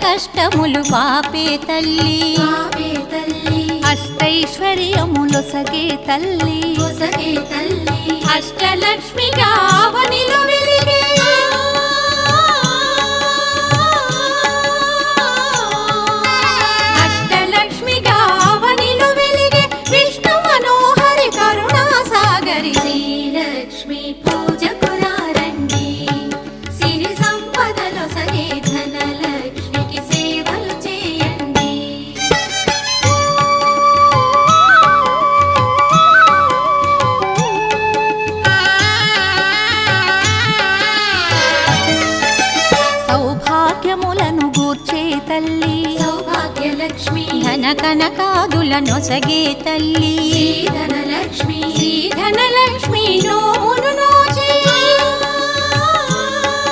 కష్టములు పాపే తల్లి అష్టైశ్వర్యములొసగే తల్లి అష్టలక్ష్మిగా అవనిలో వెలిగే అష్టలక్ష్మిగా అవనిలో వెలిగే విష్ణు మనోహరి కరుణా సాగరి శ్రీలక్ష్మి పూజకు రండి సిరి సంపదలో సగే ధనలక్ష్మికి సేవలు చేయండి సౌభాగ్యములను గూర్చే తల్లి సౌభాగ్యలక్ష్మి ధన కనకాదుల నొసగే తల్లి ధనలక్ష్మి ధనలక్ష్మి నో